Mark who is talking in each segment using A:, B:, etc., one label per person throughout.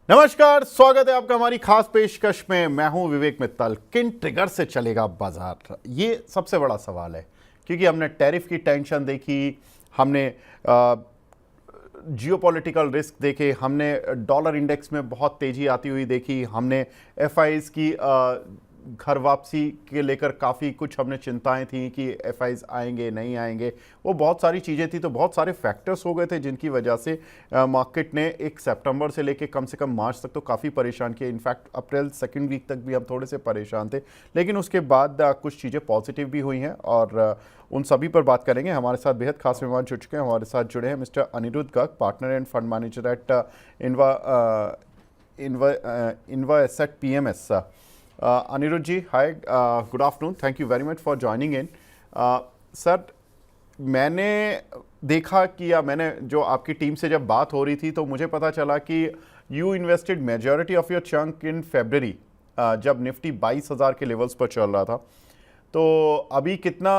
A: नमस्कार, स्वागत है आपका हमारी खास पेशकश में। मैं हूं विवेक मित्तल। किन ट्रिगर से चलेगा बाजार, ये सबसे बड़ा सवाल है। क्योंकि हमने टैरिफ की टेंशन देखी, हमने जियोपॉलिटिकल रिस्क देखे, हमने डॉलर इंडेक्स में बहुत तेजी आती हुई देखी, हमने एफआईज की घर वापसी के लेकर काफ़ी कुछ हमने चिंताएं थी कि एफआईज आएंगे नहीं आएंगे। वो बहुत सारी चीज़ें थी, तो बहुत सारे फैक्टर्स हो गए थे जिनकी वजह से मार्केट ने एक सितंबर से लेकर कम से कम मार्च तक तो काफ़ी परेशान किया। इनफैक्ट अप्रैल सेकंड वीक तक भी हम थोड़े से परेशान थे, लेकिन उसके बाद कुछ चीज़ें पॉजिटिव भी हुई हैं और उन सभी पर बात करेंगे। हमारे साथ बेहद खास मेहमान जुड़ चुके हैं। हमारे साथ जुड़े हैं mister Aniruddh Garg, partner and fund manager at Inva Inva Inva asset PMS. Aniruddh ji, hi, good afternoon, thank you very much for joining in. Sir, मैंने देखा कि या मैंने जो आपकी टीम से जब बात हो रही थी तो मुझे पता चला कि you invested majority of your chunk in February, जब निफ्टी 22,000 के लेवल्स पर चल रहा था। तो अभी कितना,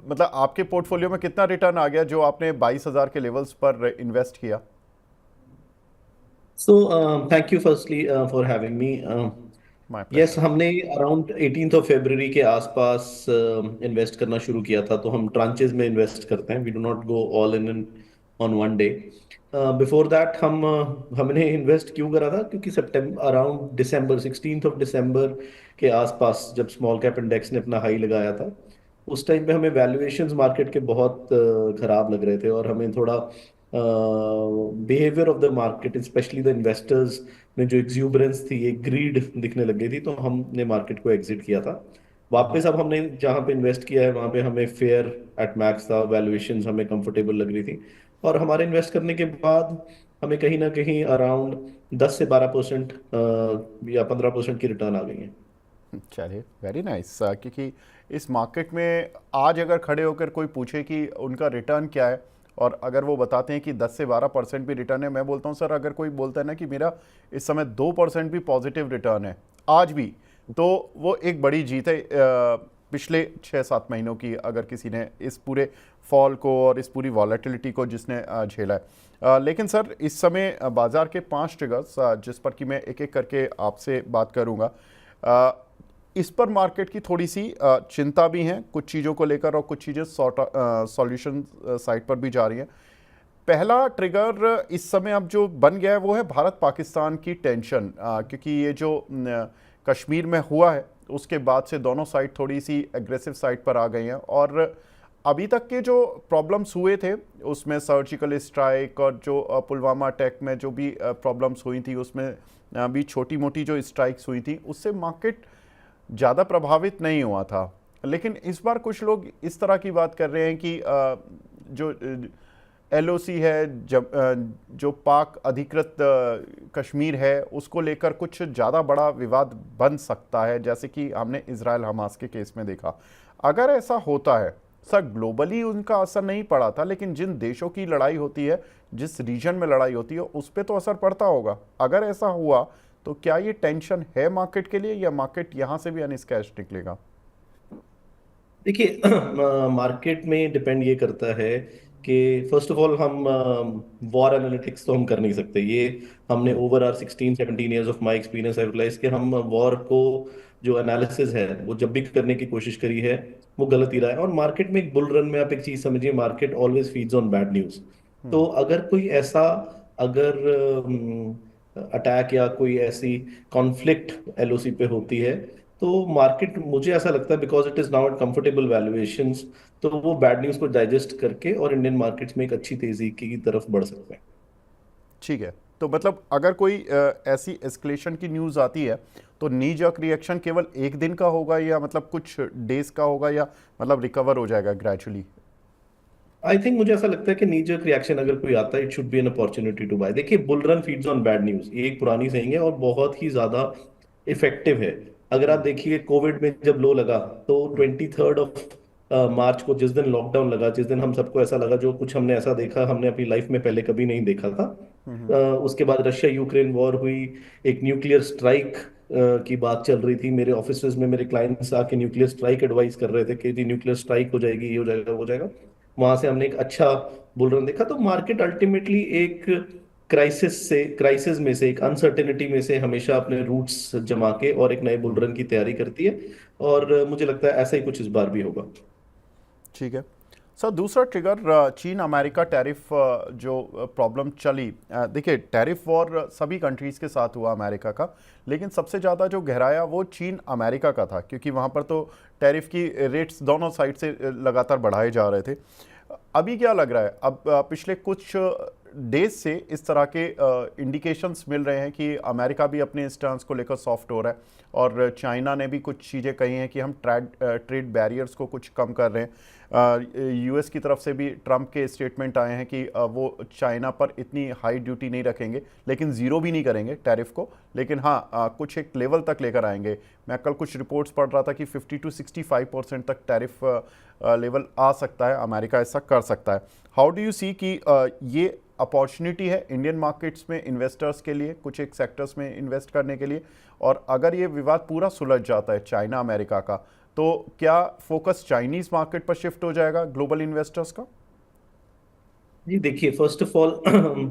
A: मतलब आपके पोर्टफोलियो में कितना रिटर्न आ गया जो आपने 22,000 के लेवल्स पर इन्वेस्ट किया?
B: So, thank you firstly for having me.
A: My
B: Yes,
A: pleasure.
B: हमने अराउंड 18th ऑफ फरवरी के आसपास इन्वेस्ट करना शुरू किया था। तो हम ट्रांचेस में इन्वेस्ट करते हैं, we do not go all in on one day. Before that हमने इन्वेस्ट क्यों करा था, क्योंकि सितंबर around December 16th of December के आसपास जब स्मॉल कैप इंडेक्स ने अपना हाई लगाया था, उस टाइम पे हमें वैल्यूएशंस मार्केट के बहुत खराब लग रहे थे और हमें थोड़ा behaviour of the market, specially the investors में जो एक्सूबरेंस थी, एक ग्रीड दिखने लग गई थी, तो हमने मार्केट को एग्जिट किया था। वापस अब हमने जहां पे इन्वेस्ट किया है वहां पे हमें फेयर एट मैक्स था, वैल्यूएशंस हमें कंफर्टेबल लग रही थी और हमारे इन्वेस्ट करने के बाद हमें कहीं ना कहीं अराउंड 10 से 12% या 15% की रिटर्न आ गई है।
A: चलिए, वेरी नाइस। क्योंकि इस मार्केट में आज अगर खड़े होकर कोई पूछे कि उनका रिटर्न क्या है, और अगर वो बताते हैं कि 10 से 12% भी रिटर्न है, मैं बोलता हूँ सर, अगर कोई बोलता है ना कि मेरा इस समय 2% भी पॉजिटिव रिटर्न है आज भी, तो वो एक बड़ी जीत है पिछले 6-7 महीनों की, अगर किसी ने इस पूरे फॉल को और इस पूरी वॉलेटिलिटी को जिसने झेला है। लेकिन सर, इस समय बाजार के 5 ट्रिगर्स जिस पर कि मैं एक एक करके आपसे बात करूंगा, इस पर मार्केट की थोड़ी सी चिंता भी है कुछ चीज़ों को लेकर, और कुछ चीज़ें सॉल्यूशन साइड पर भी जा रही हैं। पहला ट्रिगर इस समय अब जो बन गया है वो है भारत पाकिस्तान की टेंशन, क्योंकि ये जो कश्मीर में हुआ है उसके बाद से दोनों साइड थोड़ी सी एग्रेसिव साइड पर आ गई हैं। और अभी तक के जो प्रॉब्लम्स हुए थे उसमें सर्जिकल स्ट्राइक और जो पुलवामा अटैक में जो भी प्रॉब्लम्स हुई थी, उसमें भी छोटी मोटी जो स्ट्राइक्स हुई थी, उससे मार्केट ज़्यादा प्रभावित नहीं हुआ था। लेकिन इस बार कुछ लोग इस तरह की बात कर रहे हैं कि जो एलओसी है, जब जो पाक अधिकृत कश्मीर है, उसको लेकर कुछ ज़्यादा बड़ा विवाद बन सकता है, जैसे कि हमने इजराइल हमास के केस में देखा। अगर ऐसा होता है सर, ग्लोबली उनका असर नहीं पड़ा था, लेकिन जिन देशों की लड़ाई होती है, जिस रीजन में लड़ाई होती है, उस पर तो असर पड़ता होगा। अगर ऐसा हुआ तो क्या ये टेंशन है मार्केट के लिए, या मार्केट यहां से भी अनस्कैच्ड निकलेगा?
B: देखिए, मार्केट में डिपेंड ये करता है कि फर्स्ट ऑफ ऑल हम वॉर एनालिटिक्स तो हम कर नहीं सकते। ये हमने over our 16-17 years of my experience I realize कि हम वॉर को जो एनालिसिस है वो जब भी करने की कोशिश करी है वो गलत ही रहा है। और मार्केट में एक बुल रन में आप एक चीज समझिए, market always feeds on bad news. तो अगर कोई ऐसा, अगर अटैक या कोई ऐसी कॉन्फ्लिक्ट एलओसी पे होती है, तो मार्केट, मुझे ऐसा लगता है, because it is now at comfortable valuations, तो वो बैड न्यूज को डाइजेस्ट करके और इंडियन मार्केट्स में एक अच्छी तेजी की तरफ बढ़ सकते हैं।
A: ठीक है, तो मतलब अगर कोई ऐसी एस्केलेशन की न्यूज़ आती है तो नी जर्क रिएक्शन केवल एक दिन का होगा, या मतलब कुछ डेज का होगा, या मतलब रिकवर हो जाएगा ग्रेजुअली?
B: आई थिंक, मुझे ऐसा लगता है कि नी जर्क रिएक्शन अगर कोई आता है, it should be an opportunity to buy. देखिए, bull run feeds on bad news, ये एक पुरानी saying है और बहुत ही ज्यादा इफेक्टिव है। अगर आप देखिए, कोविड में जब लो लगा तो 23rd ऑफ मार्च को, जिस दिन लॉकडाउन लगा, जिस दिन हम सबको ऐसा लगा जो कुछ हमने ऐसा देखा हमने अपनी लाइफ में पहले कभी नहीं देखा था। उसके बाद रशिया यूक्रेन वॉर हुई, एक न्यूक्लियर स्ट्राइक की बात चल रही थी। मेरे ऑफिस में मेरे क्लाइंट्स आके न्यूक्लियर स्ट्राइक एडवाइस कर रहे थे कि जी न्यूक्लियर स्ट्राइक हो जाएगी, ये हो जाएगा, वो हो जाएगा। वहां से हमने एक अच्छा बुल रन देखा। तो मार्केट अल्टीमेटली एक क्राइसिस में से, एक अनसर्टेनिटी में से हमेशा अपने रूट्स जमा के और एक नए बुल रन की तैयारी करती है। और मुझे लगता है ऐसा ही कुछ इस बार भी होगा।
A: ठीक है सर। दूसरा ट्रिगर चीन अमेरिका टैरिफ जो प्रॉब्लम चली, देखिए टैरिफ वॉर सभी कंट्रीज़ के साथ हुआ अमेरिका का, लेकिन सबसे ज़्यादा जो गहराया वो चीन अमेरिका का था, क्योंकि वहाँ पर तो टैरिफ की रेट्स दोनों साइड से लगातार बढ़ाए जा रहे थे। अभी क्या लग रहा है, अब पिछले कुछ डेज से इस तरह के इंडिकेशंस मिल रहे हैं कि अमेरिका भी अपने स्टांस को लेकर सॉफ्ट हो रहा है, और चाइना ने भी कुछ चीज़ें कही हैं कि हम ट्रेड बैरियर्स को कुछ कम कर रहे हैं। यूएस की तरफ से भी ट्रंप के स्टेटमेंट आए हैं कि वो चाइना पर इतनी हाई ड्यूटी नहीं रखेंगे, लेकिन ज़ीरो भी नहीं करेंगे टैरिफ को, लेकिन हाँ कुछ एक लेवल तक लेकर आएंगे। मैं कल कुछ रिपोर्ट्स पढ़ रहा था कि 50 to 65% तक टैरिफ लेवल आ सकता है, अमेरिका ऐसा कर सकता है। हाउ डू यू सी कि ये अपॉर्चुनिटी है इंडियन मार्केट्स में इन्वेस्टर्स के लिए, कुछ एक सेक्टर्स में इन्वेस्ट करने के लिए, और अगर ये विवाद पूरा सुलझ जाता है चाइना अमेरिका का, तो क्या फोकस चाइनीज मार्केट पर शिफ्ट हो जाएगा ग्लोबल इन्वेस्टर्स का?
B: जी देखिए, first of all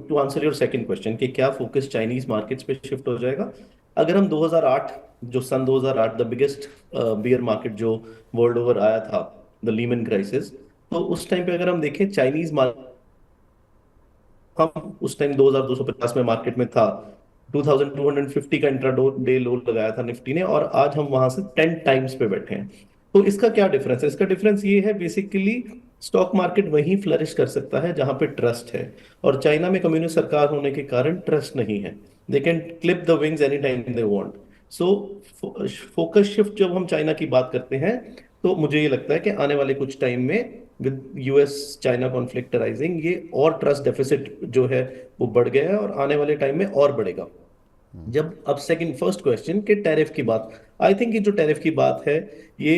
B: to answer your second question कि क्या फोकस चाइनीज मार्केट्स पे शिफ्ट हो जाएगा, अगर हम 2008, जो सन 2008 द बिगेस्ट बियर मार्केट जो वर्ल्ड ओवर आया था, द लीमन क्राइसिस, तो उस टाइम पे अगर हम देखें चाइनीज मार्केट, हम उस टाइम 2250 में मार्केट में था, 2250 का इंट्रा डे लो लगाया था निफ्टी ने, और आज हम वहां से 10 टाइम्स पे बैठे हैं। तो इसका क्या डिफरेंस है? इसका डिफरेंस ये है बेसिकली, स्टॉक मार्केट वहीं फ्लरिश कर सकता है जहां पे ट्रस्ट है, और चाइना में कम्युनिस्ट सरकार होने के कारण ट्रस्ट नहीं है। They can clip the wings any time they want. So focus shift जब हम चाइना की बात करते हैं, तो मुझे ये लगता है कि आने वाले कुछ टाइम में with US China conflict rising, ये और ट्रस्ट डेफिसिट जो है वो बढ़ गया है, और आने वाले टाइम में और बढ़ेगा। जब अब सेकंड फर्स्ट क्वेश्चन के टैरिफ की बात, आई थिंक ये जो टैरिफ की बात है, ये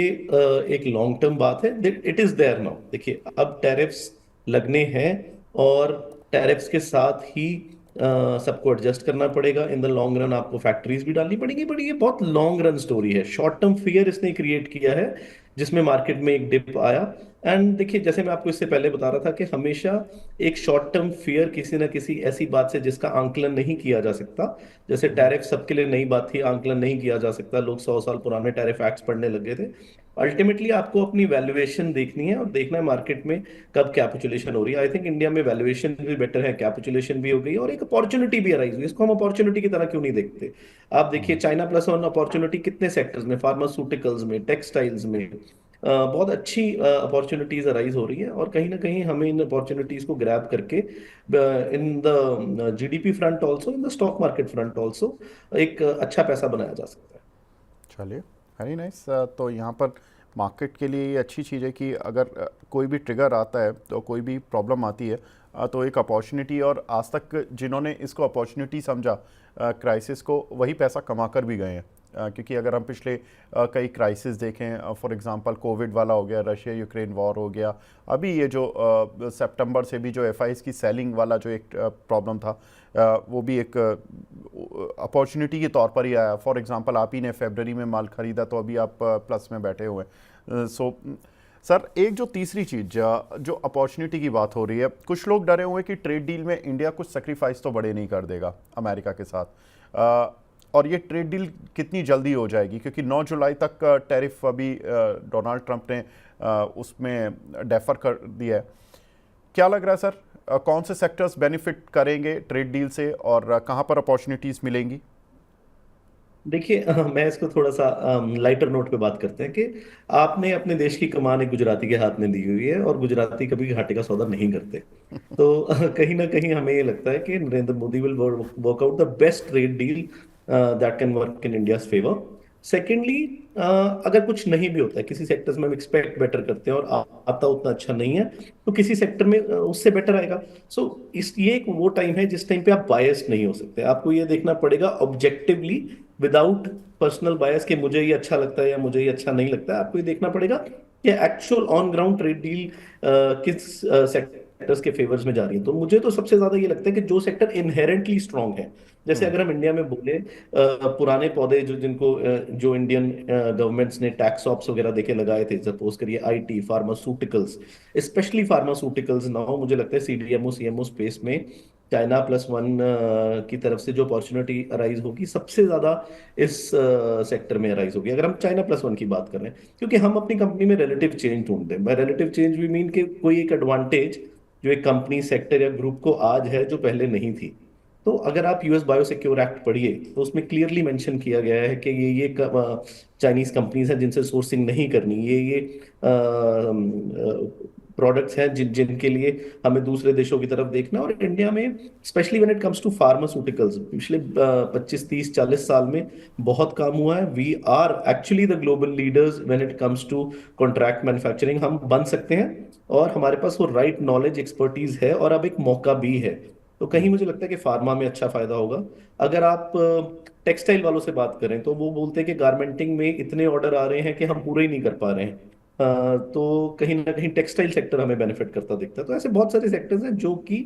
B: एक लॉन्ग टर्म बात है, इट इज देयर नाउ। देखिए अब टैरिफ्स लगने हैं, और टैरिफ्स के साथ ही सबको एडजस्ट करना पड़ेगा। इन द लॉन्ग रन आपको फैक्ट्रीज भी डालनी पड़ेगी, बट ये बहुत लॉन्ग रन स्टोरी है। शॉर्ट टर्म फियर इसने क्रिएट किया है, जिसमें मार्केट में एक डिप आया। एंड देखिए, जैसे मैं आपको इससे पहले बता रहा था कि हमेशा एक शॉर्ट टर्म फियर किसी ना किसी ऐसी बात से जिसका आंकलन नहीं किया जा सकता, जैसे टैरिफ सबके लिए नई बात थी, आंकलन नहीं किया जा सकता, लोग 100 साल पुराने टैरिफ एक्ट्स पढ़ने लगे थे। अल्टीमेटली आपको अपनी वैल्यूएशन देखनी है, और देखना है मार्केट में कब कैपिचुलेशन हो रही है। आई थिंक इंडिया में वैल्यूएशन भी बेटर है, कैपिचुलेशन भी हो गई, और एक अपॉर्चुनिटी भी अराइज हुई। इसको हम अपॉर्चुनिटी की तरह क्यों नहीं देखते? आप देखिए चाइना प्लस वन अपॉर्चुनिटी कितने सेक्टर्स में, फार्मास्यूटिकल्स में, टेक्सटाइल्स में, बहुत अच्छी अपॉर्चुनिटीज अराइज हो रही है, और कहीं ना कहीं हमें इन अपॉर्चुनिटीज को ग्रैब करके in the GDP front also, in the stock market front also, एक अच्छा पैसा बनाया जा सकता है।
A: चलिए, वेरी नाइस। तो यहाँ पर मार्केट के लिए ये अच्छी चीज़ है कि अगर कोई भी ट्रिगर आता है, तो कोई भी प्रॉब्लम आती है, तो एक अपॉर्चुनिटी, और आज तक जिन्होंने इसको अपॉर्चुनिटी समझा क्राइसिस को, वही पैसा कमा कर भी गए हैं। क्योंकि अगर हम पिछले कई क्राइसिस देखें, फॉर एग्जांपल कोविड वाला हो गया, रशिया यूक्रेन वॉर हो गया, अभी ये जो सितंबर से भी जो एफआईज की सेलिंग वाला जो एक प्रॉब्लम था, वो भी एक अपॉर्चुनिटी के तौर पर ही आया। फॉर एग्जांपल आप ही ने फरवरी में माल खरीदा, तो अभी आप प्लस में बैठे हुए हैं। सो सर, एक जो तीसरी चीज़ जो अपॉर्चुनिटी की बात हो रही है, कुछ लोग डरे हुए कि ट्रेड डील में इंडिया कुछ सेक्रीफाइस तो बड़े नहीं कर देगा अमेरिका के साथ, और ये ट्रेड डील कितनी जल्दी हो जाएगी, क्योंकि 9 जुलाई तक टैरिफ अभी डोनाल्ड ट्रंप ने उसमें डेफर कर दिया है। क्या लग रहा है सर, कौन से सेक्टर्स बेनिफिट करेंगे ट्रेड डील से, और कहाँ पर अपॉर्चुनिटीज़ मिलेंगी?
B: देखिए मैं इसको थोड़ा सा लाइटर नोट पे बात करते हैं कि आपने अपने देश की कमान एक गुजराती के हाथ में दी हुई है, और गुजराती कभी घाटे का सौदा नहीं करते। तो कहीं ना कहीं हमें ये लगता है कि Narendra Modi will work out the best trade deal that can work in India's favour. Secondly, अगर कुछ नहीं भी होता है, किसी सेक्टर्स में हम एक्सपेक्ट बेटर करते हैं और आता उतना अच्छा नहीं है, तो किसी सेक्टर में उससे बेटर आएगा। सो इस ये एक वो टाइम है जिस टाइम पे आप बायस्ड नहीं हो सकते। आपको ये देखना पड़ेगा ऑब्जेक्टिवली, विदाउट पर्सनल बायस कि मुझे ये अच्छा लगता है या मुझे ये अच्छा नहीं लगता है। आपको ये देखना पड़ेगा कि actual on ground trade deal किस सेक्टर सेक्टर्स के फेवर्स में जा रही है। तो मुझे तो सबसे ज्यादा ये लगता है कि जो सेक्टर इनहेरेंटली स्ट्रांग है, जैसे
A: हम्म।
B: अगर हम इंडिया में बोले पुराने पौधे जो जिनको जो इंडियन गवर्नमेंट्स ने टैक्स ऑप्स वगैरह देके लगाए थे, सपोज करिए IT, pharmaceuticals, specially pharmaceuticals now, मुझे लगता है सीडीएमओ सीएमओ स्पेस में चाइना प्लस वन की तरफ से जो अपॉर्चुनिटी अराइज होगी सबसे ज्यादा इस सेक्टर में अराइज होगी, अगर हम चाइना प्लस वन की बात कर रहे हैं। क्योंकि हम अपनी कंपनी में रिलेटिव चेंज ढूंढते हैं। By relative change we mean कि कोई एक एडवांटेज जो एक कंपनी सेक्टर या ग्रुप को आज है जो पहले नहीं थी। तो अगर आप यूएस बायोसिक्योर एक्ट पढ़िए तो उसमें क्लियरली मेंशन किया गया है कि ये चाइनीज कंपनीज हैं जिनसे सोर्सिंग नहीं करनी, ये प्रोडक्ट्स हैं जिनके लिए हमें दूसरे देशों की तरफ देखना। और इंडिया में specially when it comes to pharmaceuticals पिछले 25 30 40 साल में बहुत काम हुआ है। We are actually the global leaders when it comes to contract manufacturing. हम बन सकते हैं और हमारे पास वो राइट नॉलेज एक्सपर्टीज है, और अब एक मौका भी है। तो कहीं मुझे लगता है कि फार्मा में अच्छा फायदा होगा। अगर आप टेक्सटाइल वालों से बात करें तो वो बोलते हैं कि गारमेंटिंग में इतने ऑर्डर आ रहे हैं कि हम पूरे ही नहीं कर पा रहे हैं। तो कहीं ना कहीं टेक्सटाइल सेक्टर हमें बेनिफिट करता दिखता है। तो ऐसे बहुत सारे सेक्टर्स हैं जो कि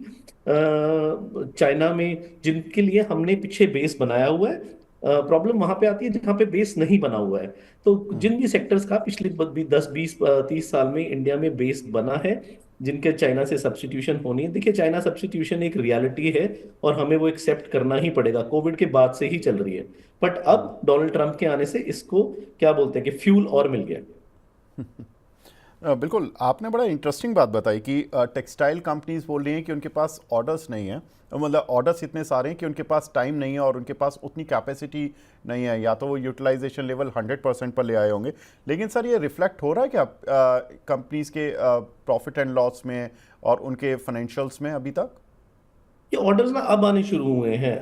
B: चाइना में जिनके लिए हमने पीछे बेस बनाया हुआ है। प्रॉब्लम वहां पे आती है जहां पे बेस नहीं बना हुआ है। तो
A: हम्म।
B: जिन भी सेक्टर्स का पिछले 10 20 30 साल में इंडिया में बेस बना है, जिनके चाइना से सब्स्टिट्यूशन होनी है, देखिए चाइना सब्स्टिट्यूशन एक रियलिटी है और हमें वो एक्सेप्ट करना ही पड़ेगा, कोविड के बाद से ही चल रही है। बट
A: हम्म।
B: अब डोनाल्ड ट्रंप के आने से इसको क्या बोलते हैं कि फ्यूल और मिल गया।
A: बिल्कुल, आपने बड़ा इंटरेस्टिंग बात बताई कि टेक्सटाइल कंपनीज बोल रही हैं कि उनके पास ऑर्डर्स नहीं है, मतलब ऑर्डर्स इतने सारे हैं कि उनके पास टाइम नहीं है और उनके पास उतनी कैपेसिटी नहीं है, या तो वो यूटिलाइजेशन लेवल 100% पर ले आए होंगे। लेकिन सर ये रिफ्लेक्ट हो रहा है क्या कंपनीज के प्रॉफिट एंड लॉस में और उनके फाइनेंशियल्स में अभी तक?
B: ये ऑर्डर्स ना अब आने शुरू हुए हैं।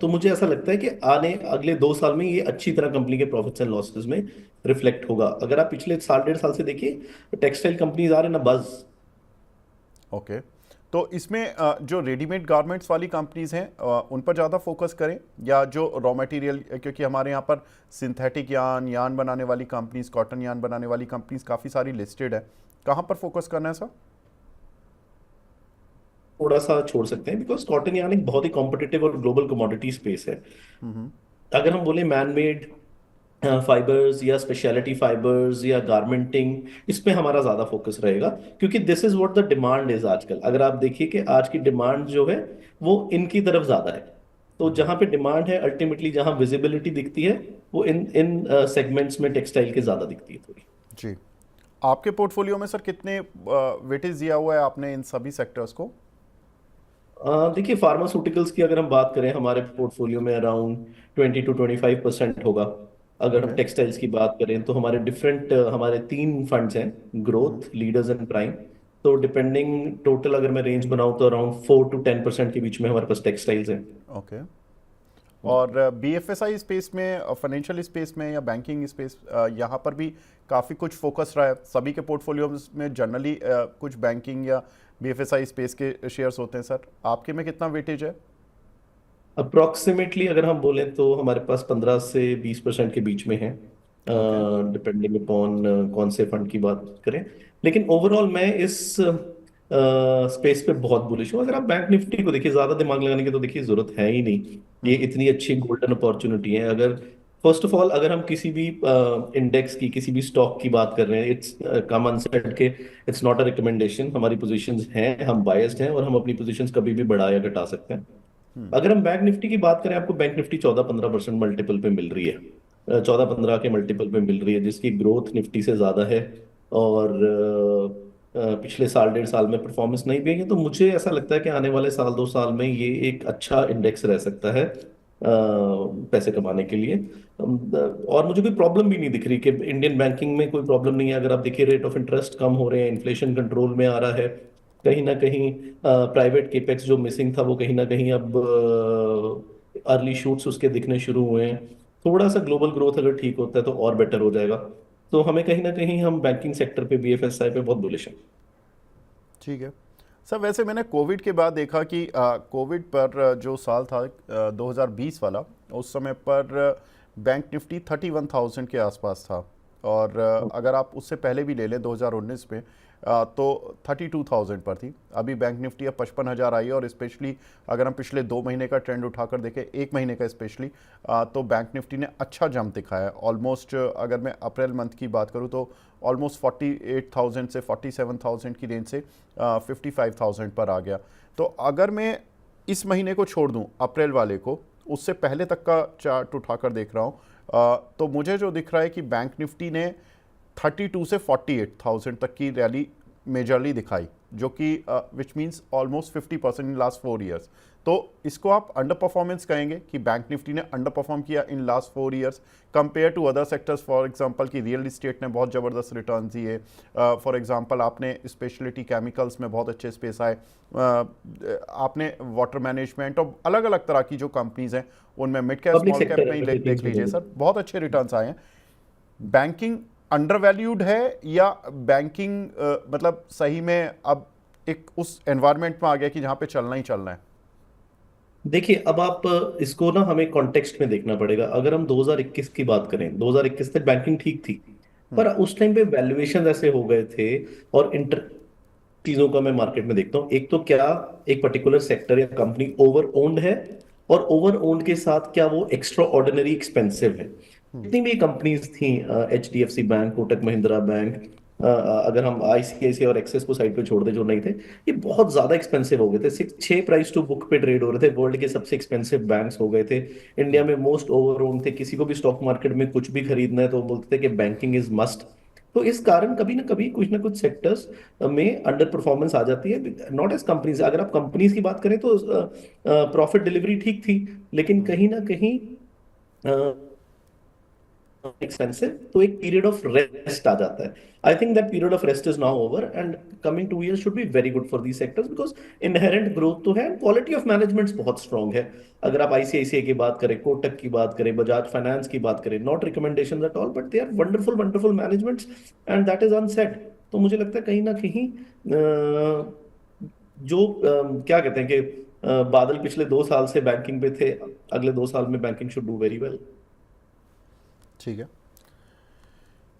B: तो मुझे ऐसा लगता है कि आने अगले 2 साल में ये अच्छी तरह कंपनी के प्रॉफिट्स एंड लॉसेस में रिफ्लेक्ट होगा। अगर आप पिछले साल 1.5 साल से देखिए, टेक्सटाइल कंपनीज आ रहे ना बस।
A: ओके, तो इसमें जो रेडीमेड गारमेंट्स वाली कंपनीज हैं उन पर ज़्यादा फोकस करें, या जो रॉ मटेरियल, क्योंकि हमारे यहाँ पर सिंथेटिक यान यान बनाने वाली कंपनीज, कॉटन यान बनाने वाली कंपनीज काफ़ी सारी लिस्टेड है, कहाँ पर फोकस करना है सर?
B: थोड़ा सा छोड़ सकते हैं बिकॉज कॉटन यार्न एक बहुत ही कॉम्पिटिटिव और ग्लोबल कमोडिटी स्पेस है।
A: हम्म।
B: अगर हम बोले मैन मेड फाइबर्स या स्पेशलिटी फाइबर्स या गारमेंटिंग, इस पे हमारा ज्यादा फोकस रहेगा, क्योंकि this is what the demand is आजकल। अगर आप देखिए कि आज की डिमांड जो है वो इनकी तरफ ज्यादा है। तो जहां पे डिमांड है अल्टीमेटली जहां विजिबिलिटी दिखती है वो इन इन सेगमेंट्स में टेक्सटाइल के ज्यादा दिखती है थोड़ी।
A: जी, आपके पोर्टफोलियो में सर कितने वेटेज दिया हुआ है आपने इन सभी सेक्टर्स को?
B: देखिए फार्मास्यूटिकल्स की अगर हम बात करें हमारे पोर्टफोलियो में अराउंड 20 to 25% होगा। अगर हम
A: ओके।
B: टेक्सटाइल्स की बात करें तो हमारे डिफरेंट हमारे 3 फंड्स हैं, ग्रोथ, लीडर्स एंड प्राइम। तो डिपेंडिंग टोटल अगर मैं रेंज बनाऊं तो अराउंड 4 to 10% के बीच में हमारे पास टेक्सटाइल्स हैं।
A: ओके, और बीएफएसआई स्पेस में, फाइनेंशियल स्पेस में या बैंकिंग स्पेस, यहाँ पर भी काफ़ी कुछ फोकस रहा है सभी के पोर्टफोलियो में। जनरली कुछ बैंकिंग या बीएफएसआई स्पेस के शेयर्स होते हैं सर, आपके में कितना वेटेज है?
B: अप्रोक्सीमेटली अगर हम बोलें तो हमारे पास 15 से 20% के बीच में है,
A: ओके।
B: डिपेंडिंग अपॉन कौन से फंड की बात करें। लेकिन ओवरऑल मैं इस स्पेस पे बहुत बुलिश हूँ। अगर आप बैंक निफ्टी को देखिए, ज्यादा दिमाग लगाने की तो देखिए जरूरत है ही नहीं। ये इतनी अच्छी गोल्डन अपॉर्चुनिटी है। अगर फर्स्ट ऑफ ऑल अगर हम किसी भी इंडेक्स की किसी भी स्टॉक की बात कर रहे हैं, इट्स कम अनसेड के इट्स नॉट अ रिकमेंडेशन। हमारी पोजीशंस हैं, हम बायस्ड हैं और हम अपनी पोजीशंस कभी भी बढ़ा या घटा सकते हैं। अगर हम बैंक निफ्टी की बात करें, आपको बैंक निफ्टी 14 15% मल्टीपल पे मिल रही है, 14 15 के मल्टीपल पे मिल रही है, जिसकी ग्रोथ निफ्टी से ज्यादा है। और पिछले साल 1.5 साल में परफॉर्मेंस नहीं भी है। तो मुझे ऐसा लगता है कि आने वाले साल 2 साल में ये एक अच्छा इंडेक्स रह सकता है पैसे कमाने के लिए। और मुझे कोई प्रॉब्लम भी नहीं दिख रही कि इंडियन बैंकिंग में कोई प्रॉब्लम नहीं है। अगर आप देखिए रेट ऑफ इंटरेस्ट कम हो रहे हैं, इन्फ्लेशन कंट्रोल में आ रहा है, कहीं ना कहीं प्राइवेट केपेक्स जो मिसिंग था वो कहीं ना कहीं अब अर्ली शूट्स उसके दिखने शुरू हुए हैं। थोड़ा सा ग्लोबल ग्रोथ अगर ठीक होता है तो और बेटर हो जाएगा। तो हमें कहीं ना कहीं हम बैंकिंग सेक्टर पे बीएफएसआई पे बहुत बुलिश हैं।
A: ठीक है सर। वैसे मैंने कोविड के बाद देखा कि कोविड पर जो साल था 2020 वाला, उस समय पर बैंक निफ्टी 31,000 के आसपास था, और अगर आप उससे पहले भी ले लें 2019 में, तो 32,000 पर थी। अभी बैंक निफ्टी अब 55,000 आई है, और स्पेशली अगर हम पिछले 2 महीने का ट्रेंड उठाकर देखें, 1 महीने का स्पेशली, तो बैंक निफ्टी ने अच्छा जंप दिखाया है। ऑलमोस्ट अगर मैं अप्रैल मंथ की बात करूं तो ऑलमोस्ट 48,000 से 47,000 की रेंज से 55,000 पर आ गया। तो अगर मैं इस महीने को छोड़ दूं, अप्रैल वाले को, उससे पहले तक का चार्ट उठाकर देख रहा हूं, तो मुझे जो दिख रहा है कि बैंक निफ्टी ने 32 से 48,000 तक की रैली मेजरली दिखाई, जो कि which means almost 50% in last 4 years. तो इसको आप अंडर परफॉर्मेंस कहेंगे कि बैंक निफ्टी ने अंडर परफॉर्म किया in last 4 years compare to other sectors. For example कि रियल इस्टेट ने बहुत ज़बरदस्त रिटर्न दिए, फॉर एग्जांपल आपने स्पेशलिटी केमिकल्स में बहुत अच्छे स्पेस आए, आपने वाटर मैनेजमेंट और अलग अलग तरह की जो कंपनीज हैं उनमें mid cap
B: public
A: small cap
B: sector
A: में ही
B: एनालिटिक्स
A: देख लीजिए
B: वगैरह।
A: सर, बहुत अच्छे रिटर्न्स आए हैं। बैंकिंग अंडरवैल्यूड है या बैंकिंग मतलब सही में अब एक उस एनवायरनमेंट में आ गया कि जहां पे चलना ही चलना है?
B: देखिए, अब आप इसको ना हमें कॉन्टेक्स्ट में देखना पड़ेगा। अगर हम 2021 की बात करें, 2021 तक बैंकिंग ठीक थी, पर उस टाइम पे वैल्यूएशन ऐसे हो गए थे। और इंटर चीजों का मैं मार्केट में देखता हूँ, एक तो क्या एक पर्टिकुलर सेक्टर या कंपनी ओवर ओन्ड है, और ओवर ओन्ड के साथ क्या वो एक्स्ट्रा ऑर्डिनरी एक्सपेंसिव है। जितनी भी कंपनीज थी, HDFC bank, Kotak Mahindra bank, अगर हम ICICI और एक्सेस को साइड पे छोड़ दे जो नहीं थे, ये बहुत ज्यादा एक्सपेंसिव हो गए थे। 6 प्राइस टू बुक पे ट्रेड हो रहे थे, वर्ल्ड के सबसे एक्सपेंसिव बैंक्स हो गए थे। इंडिया में मोस्ट ओवर ओन्ड थे। किसी को भी स्टॉक मार्केट में कुछ भी खरीदना है तो वो बोलते थे कि बैंकिंग इज मस्ट। तो इस कारण कभी ना कुछ सेक्टर्स में अंडर परफॉर्मेंस आ जाती है। नॉट एज कंपनीज, अगर आप कंपनीज की बात करें तो प्रॉफिट डिलीवरी ठीक थी, लेकिन कहीं ना कहीं एक्सपेंसिव, तो एक पीरियड ऑफ रेस्ट आ जाता है। I think that period of rest is now over, and coming 2 years should be very good for these sectors, because inherent growth तो है, क्वालिटी ऑफ मैनेजमेंट बहुत स्ट्रांग है। अगर आप ICICI की बात करें, कोटक की बात करें, बजाज फाइनेंस की बात करें, not recommendation at all, but they are wonderful wonderful managements, and that is unsaid. तो मुझे लगता है कहीं ना कहीं क्या कहते हैं कि बादल पिछले 2 साल से बैंकिंग पे थे, अगले 2 साल में banking should do very well.
A: ठीक है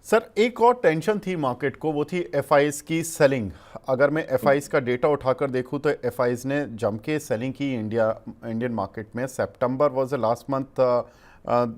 A: सर, एक और टेंशन थी मार्केट को, वो थी एफआईज की सेलिंग। अगर मैं एफआईज का डेटा उठाकर देखूं तो एफआईज ने जम के सेलिंग की इंडियन मार्केट में। सितंबर वाज द लास्ट मंथ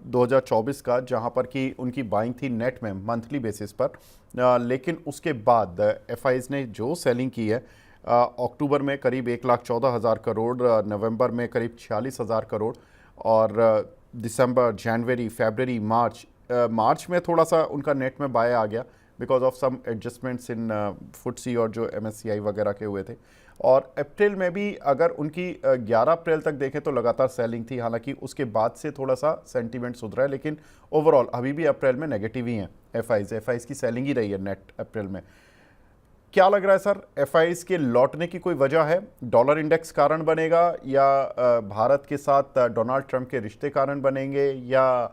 A: 2024 का, जहां पर कि उनकी बाइंग थी नेट में मंथली बेसिस पर। लेकिन उसके बाद एफआईज ने जो सेलिंग की है, अक्टूबर में करीब 1,14,000 करोड़, नवंबर में करीब 46,000 करोड़, और दिसंबर, जनवरी, फरवरी, मार्च में थोड़ा सा उनका नेट में बाय आ गया because of some adjustments in FTSE और जो MSCI वगैरह के हुए थे। और अप्रैल में भी अगर उनकी 11 अप्रैल तक देखें तो लगातार सेलिंग थी, हालांकि उसके बाद से थोड़ा सा सेंटीमेंट सुधरा है, लेकिन ओवरऑल अभी भी अप्रैल में नेगेटिव ही हैं एफआईज की सेलिंग ही रही है नेट अप्रैल में। क्या लग रहा है सर, एफआईज के लौटने की कोई वजह है? डॉलर इंडेक्स कारण बनेगा, या भारत के साथ डोनाल्ड ट्रंप के रिश्ते कारण बनेंगे, या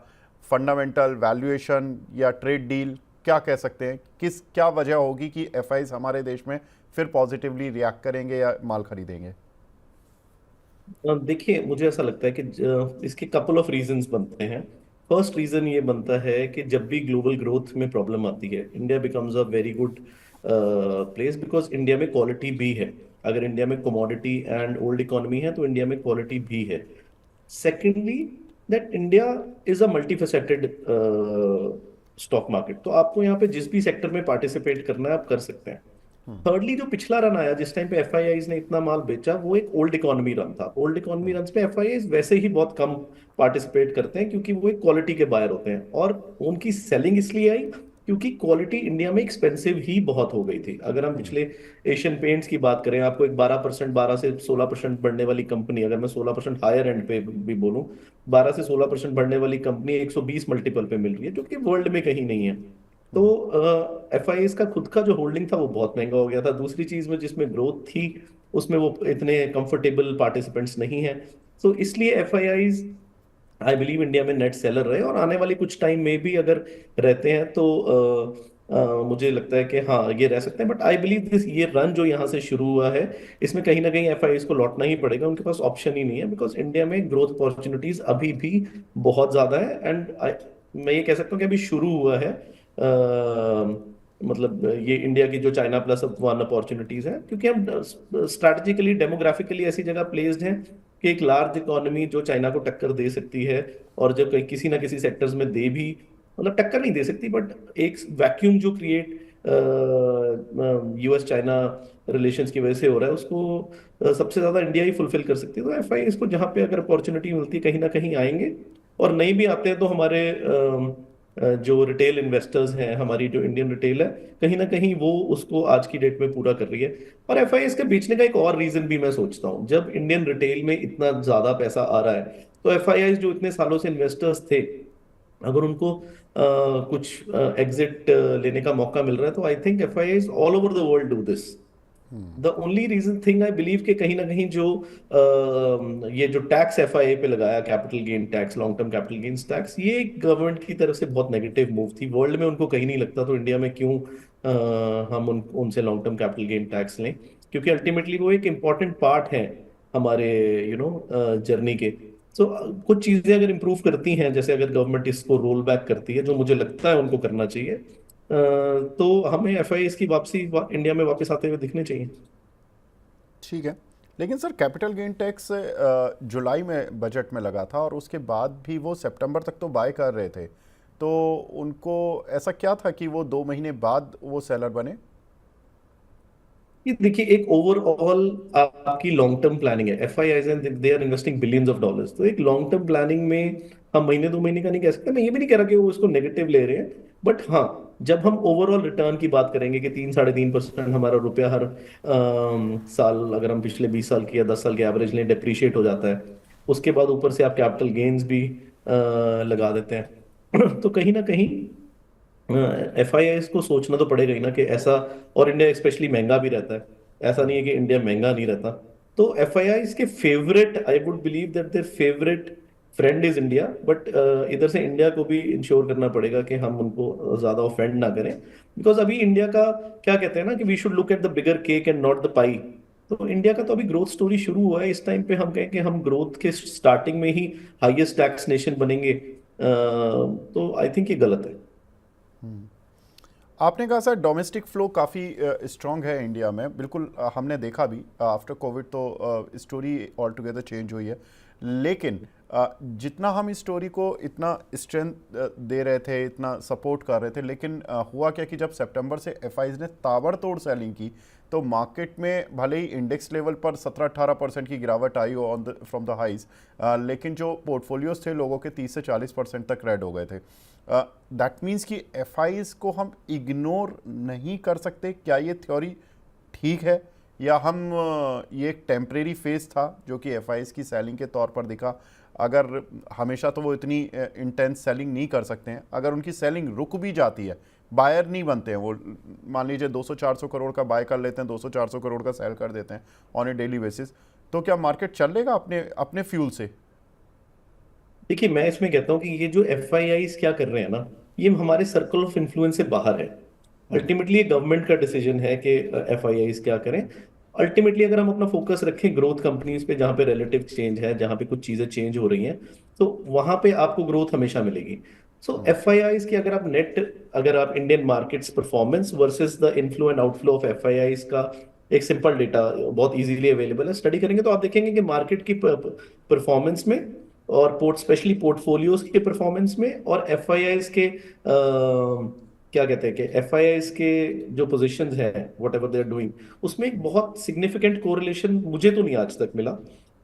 A: फंडामेंटल वैल्यूएशन, या ट्रेड डील? क्या कह सकते हैं, क्या वजह होगी कि एफआईज हमारे देश में फिर पॉजिटिवली रिएक्ट करेंगे या माल खरीदेंगे?
B: देखिए, मुझे ऐसा लगता है कि इसके कपल ऑफ रीजंस बनते हैं। फर्स्ट रीजन ये बनता है कि जब भी ग्लोबल ग्रोथ में प्रॉब्लम आती है, India becomes a very good place, because India में क्वालिटी भी है। अगर इंडिया में कमोडिटी एंड ओल्ड इकोनॉमी है, तो इंडिया में क्वालिटी भी है। Secondly, that India is a multifaceted stock market, तो आपको यहाँ पे जिस भी सेक्टर में पार्टिसिपेट करना है आप कर सकते हैं। थर्डली, जो पिछला रन आया जिस टाइम पे एफआईआईज ने इतना माल बेचा, वो एक ओल्ड इकोनॉमी रन था। ओल्ड इकोनॉमी रन में एफआईआईज वैसे ही बहुत कम पार्टिसिपेट करते हैं, क्योंकि वो एक क्वालिटी के बायर होते हैं, और उनकी सेलिंग इसलिए आई क्योंकि क्वालिटी इंडिया में एक्सपेंसिव ही बहुत हो गई थी। अगर हम पिछले एशियन पेंट्स की बात करें, आपको एक 12%, 12 से 16% बढ़ने वाली कंपनी, अगर मैं 16% हायर एंड पे भी बोलूं, 12 से 16% बढ़ने वाली कंपनी 120 मल्टीपल पे मिल रही है, जो कि वर्ल्ड में कहीं नहीं है। तो एफआईएस का खुद का जो होल्डिंग था वो बहुत महंगा हो गया था। दूसरी चीज में जिसमें ग्रोथ थी, उसमें वो इतने कंफर्टेबल पार्टिसिपेंट्स नहीं है। तो इसलिए एफआईआईज, आई बिलीव, इंडिया में नेट सेलर रहे, और आने वाले कुछ टाइम में भी अगर रहते हैं तो मुझे लगता है कि हाँ, ये रह सकते हैं। बट आई बिलीव दिस, ये रन जो यहाँ से शुरू हुआ है, इसमें कहीं ना कहीं एफआईआईज को लौटना ही पड़ेगा। उनके पास ऑप्शन ही नहीं है, बिकॉज इंडिया में ग्रोथ अपॉर्चुनिटीज अभी भी बहुत ज्यादा है। एंड मैं ये कह सकता हूँ कि अभी शुरू हुआ है मतलब ये इंडिया की जो चाइना प्लस वन अपॉर्चुनिटीज हैं, क्योंकि हम स्ट्रैटेजिकली डेमोग्राफिकली ऐसी जगह प्लेस्ड हैं कि एक लार्ज इकोनॉमी जो चाइना को टक्कर दे सकती है, और जो किसी ना किसी सेक्टर्स में दे भी, मतलब टक्कर नहीं दे सकती बट एक वैक्यूम जो क्रिएट यूएस चाइना रिलेशंस की वजह से हो रहा है, उसको सबसे ज्यादा इंडिया ही फुलफिल कर सकती है। तो एफआई इसको जहां पे अगर अपॉर्चुनिटी मिलती है कहीं ना कहीं आएंगे, और नहीं भी आते हैं तो हमारे जो रिटेल इन्वेस्टर्स हैं, हमारी जो इंडियन रिटेल है, कहीं ना कहीं वो उसको आज की डेट में पूरा कर रही है। और एफआई इसके बेचने का एक और रीजन भी मैं सोचता हूँ, जब इंडियन रिटेल में इतना ज्यादा पैसा आ रहा है, तो एफआई जो इतने सालों से इन्वेस्टर्स थे, अगर उनको कुछ एग्जिट लेने का मौका मिल रहा है, तो I think FI all over the world do this. The only reason thing I believe कि कहीं ना कहीं जो ये जो टैक्स एफआईए पे लगाया, capital gain tax, long term capital gains tax, ये गवर्नमेंट की तरफ से बहुत नेगेटिव मूव थी। वर्ल्ड में उनको कहीं नहीं लगता, तो इंडिया में क्यों हम उनसे long term capital gain tax लें? क्योंकि अल्टीमेटली वो एक इम्पॉर्टेंट पार्ट है हमारे जर्नी के। सो कुछ चीजें अगर इंप्रूव करती हैं, जैसे अगर गवर्नमेंट इसको रोल बैक करती है, जो मुझे लगता है उनको करना चाहिए, तो हमें एफआई इसकी वापसी इंडिया में वापस आते हुए दिखने चाहिए।
A: ठीक है। लेकिन सर कैपिटल गेन टैक्स जुलाई में बजट में लगा था और उसके बाद भी वो सितंबर तक तो बाय कर रहे थे, तो उनको ऐसा क्या था कि वो 2 महीने बाद वो सेलर बने?
B: ये देखिए, एक ओवरऑल आपकी लॉन्ग टर्म प्लानिंग है। FIIs and they are investing billions of dollars, तो एक लॉन्ग टर्म प्लानिंग में हम महीने 2 महीने का नहीं कह सकते। मैं ये भी नहीं कह रहा कि वो इसको नेगेटिव ले रहे हैं, बट हाँ, जब हम ओवरऑल रिटर्न की बात करेंगे कि 3-3.5% हमारा रुपया हर साल, अगर हम पिछले 20 साल की या 10 साल के एवरेज लें, डिप्रिशिएट हो जाता है, उसके बाद ऊपर से आप कैपिटल गेन्स भी लगा देते हैं तो कहीं ना कहीं एफआईआई को सोचना तो पड़ेगा ही ना कि ऐसा। और इंडिया स्पेशली महंगा भी रहता है, ऐसा नहीं है कि इंडिया महंगा नहीं रहता। तो एफआईआई के favourite, I would believe that their favourite friend is India, but इधर से इंडिया को भी इंश्योर करना पड़ेगा कि हम उनको ज्यादा ऑफेंड ना करें। बिकॉज अभी इंडिया का क्या कहते हैं ना, कि we should look at the bigger cake and not the pie. तो इंडिया का तो अभी ग्रोथ स्टोरी शुरू हुआ है। इस टाइम पे हम कहें कि हम ग्रोथ के स्टार्टिंग में ही हाईएस्ट टैक्स नेशन बनेंगे, तो आई थिंक ये गलत है।
A: आपने कहा सर डोमेस्टिक फ्लो काफ़ी स्ट्रॉन्ग है इंडिया में, बिल्कुल हमने देखा भी आफ्टर कोविड तो स्टोरी ऑल टुगेदर चेंज हुई है। लेकिन जितना हम इस स्टोरी को इतना स्ट्रेंथ दे रहे थे, इतना सपोर्ट कर रहे थे, लेकिन हुआ क्या कि जब सितंबर से एफआईज ने ताबड़तोड़ सेलिंग की, तो मार्केट में भले ही इंडेक्स लेवल पर 17-18% की गिरावट आई on the from the highs, लेकिन जो पोर्टफोलियोज थे लोगों के 30 से 40% तक रेड हो गए थे। दैट मीन्स कि एफआईज को हम इग्नोर नहीं कर सकते। क्या ये थ्योरी ठीक है, या हम ये एक टेम्परेरी फेज था जो कि एफआईज की सेलिंग के तौर पर दिखा? अगर हमेशा तो वो इतनी इंटेंस सेलिंग नहीं कर सकते हैं, अगर उनकी सेलिंग रुक भी जाती है, बायर नहीं बनते हैं वो, मान लीजिए 200-400 करोड़ का बाय कर लेते हैं, 200-400 करोड़ का सेल कर देते हैं ऑन ए डेली बेसिस, तो क्या मार्केट चलेगा अपने अपने फ्यूल से?
B: देखिए, मैं इसमें कहता हूँ कि ये जो एफआईआईज क्या कर रहे हैं ना, ये हमारे सर्कल ऑफ इन्फ्लुएंस से बाहर है। अल्टीमेटली ये गवर्नमेंट का डिसीजन है कि एफआईआईज क्या करें। अल्टीमेटली अगर हम अपना फोकस रखें ग्रोथ कंपनीज पे, जहाँ पे रिलेटिव चेंज है, जहाँ पे कुछ चीजें चेंज हो रही हैं, तो वहां पे आपको ग्रोथ हमेशा मिलेगी। सो एफआईआईज की अगर आप नेट, अगर आप Indian markets performance versus the inflow and outflow of FIIs का एक सिंपल डेटा बहुत इजीली अवेलेबल है, स्टडी करेंगे तो आप देखेंगे कि मार्केट की परफॉर्मेंस में, और स्पेशली पोर्टफोलियोज के परफॉर्मेंस में, और एफआईआईज के क्या कहते हैं कि एफआईआईज के जो पोजीशंस हैं, whatever they are doing, उसमें एक बहुत सिग्निफिकेंट कोरिलेशन मुझे तो नहीं आज तक मिला।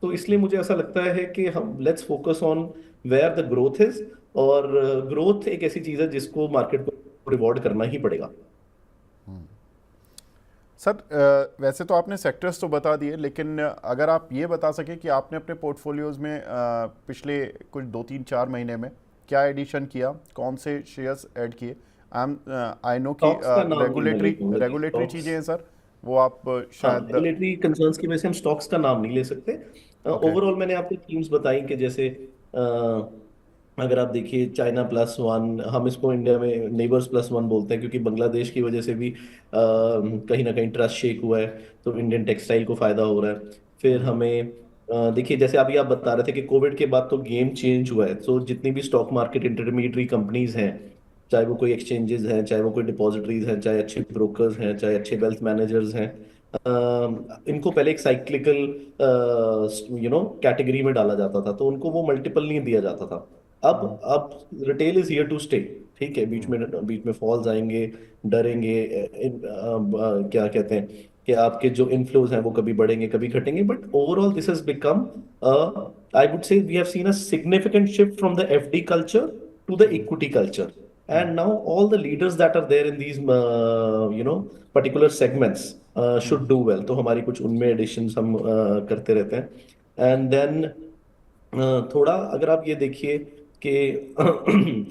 B: तो इसलिए मुझे ऐसा लगता है कि हम let's focus on where the growth is, और ग्रोथ एक ऐसी चीज है जिसको मार्केट को रिवॉर्ड करना ही पड़ेगा।
A: सर वैसे तो आपने सेक्टर्स तो बता दिए, लेकिन अगर आप ये बता सकें कि आपने अपने पोर्टफोलियोज में पिछले कुछ 2-3-4 महीने में क्या एडिशन किया, कौन से शेयर्स ऐड किए? आई नो कि
B: स्टॉक्स का नाम नहीं मैं ले
A: रेगुलेटरी
B: लूंगा जी,
A: रेगुलेटरी
B: स्टॉक्स।
A: चीज़ें हैं सर, वो आप
B: हाँ,
A: शायद।
B: रेगुलेटरी कंसर्न्स की वजह से हम स्टॉक्स का नाम नहीं ले सकते।
A: ओके।
B: ओवरऑल मैंने आपको थीम्स बताई कि जैसे अगर आप देखिए चाइना प्लस वन, हम इसको इंडिया में नेबर्स प्लस वन बोलते हैं, क्योंकि बांग्लादेश की वजह से भी कहीं ना कहीं ट्रस्ट शेक हुआ है, तो इंडियन टेक्सटाइल को फायदा हो रहा है। फिर हमें देखिए, जैसे अभी आप बता रहे थे कि कोविड के बाद तो गेम चेंज हुआ है, तो जितनी भी स्टॉक मार्केट इंटरमीडिएटरी कंपनीज हैं, चाहे वो कोई एक्सचेंजेस हैं, चाहे वो कोई डिपॉजिटरीज हैं, चाहे अच्छे ब्रोकर्स हैं, चाहे अच्छे वेल्थ मैनेजर्स हैं, इनको पहले एक साइक्लिकल कैटेगरी में डाला जाता था, तो उनको वो मल्टीपल नहीं दिया जाता था। अब retail is here to stay. ठीक है, बीच में फॉल्स आएंगे, डरेंगे, क्या कहते हैं कि आपके जो इनफ्लोज हैं वो कभी बढ़ेंगे कभी घटेंगे, but overall this has become, I would say we have seen a significant shift from the FD culture to the equity culture. And now all the leaders that are there in these particular segments should do well. तो हमारी कुछ उनमें editions हम करते रहते हैं। And then थोड़ा अगर आप ये देखिए कि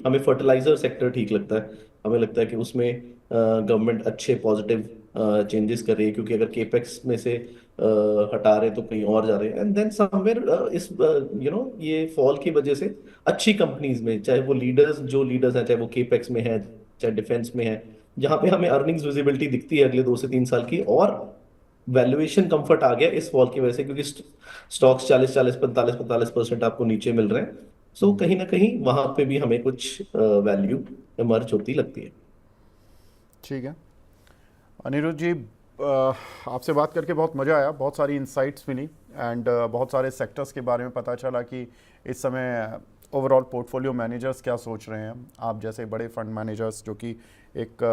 B: हमें फर्टिलाइजर सेक्टर ठीक लगता है। हमें लगता है कि उसमें गवर्नमेंट अच्छे पॉजिटिव चेंजेस कर रही है, क्योंकि अगर केपेक्स में से हटा रहे तो कहीं और जा रहे हैं। एंड देन समवेयर इस ये फॉल की वजह से अच्छी कंपनीज में, चाहे वो लीडर्स हैं, चाहे वो केपेक्स में है, चाहे डिफेंस में है, जहां पे हमें अर्निंग्स विजिबिलिटी दिखती है अगले 2 से 3 साल की, और वैल्यूएशन कंफर्ट आ गया इस फॉल की वजह से, क्योंकि स्टॉक्स 40-40, 45-45% आपको नीचे मिल रहे हैं। सो कहीं ना कहीं वहां पे भी हमें कुछ वैल्यू इमर्ज होती लगती है।
A: ठीक है अनिरुद्ध जी, आपसे बात करके बहुत मज़ा आया, बहुत सारी इंसाइट्स मिली एंड बहुत सारे सेक्टर्स के बारे में पता चला कि इस समय ओवरऑल पोर्टफोलियो मैनेजर्स क्या सोच रहे हैं। आप जैसे बड़े फंड मैनेजर्स जो कि एक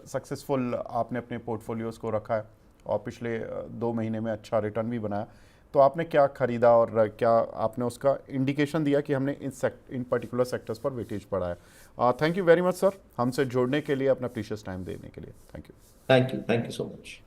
A: सक्सेसफुल आपने अपने पोर्टफोलियोज़ को रखा है और पिछले 2 महीने में अच्छा रिटर्न भी बनाया, तो आपने क्या खरीदा और क्या आपने उसका इंडिकेशन दिया कि हमने इन पर्टिकुलर सेक्टर्स पर वेटेज बढ़ाया। Thank you very much sir, हमसे जोड़ने के लिए, अपना प्रीशियस टाइम देने के लिए। Thank you.
B: Thank you so much.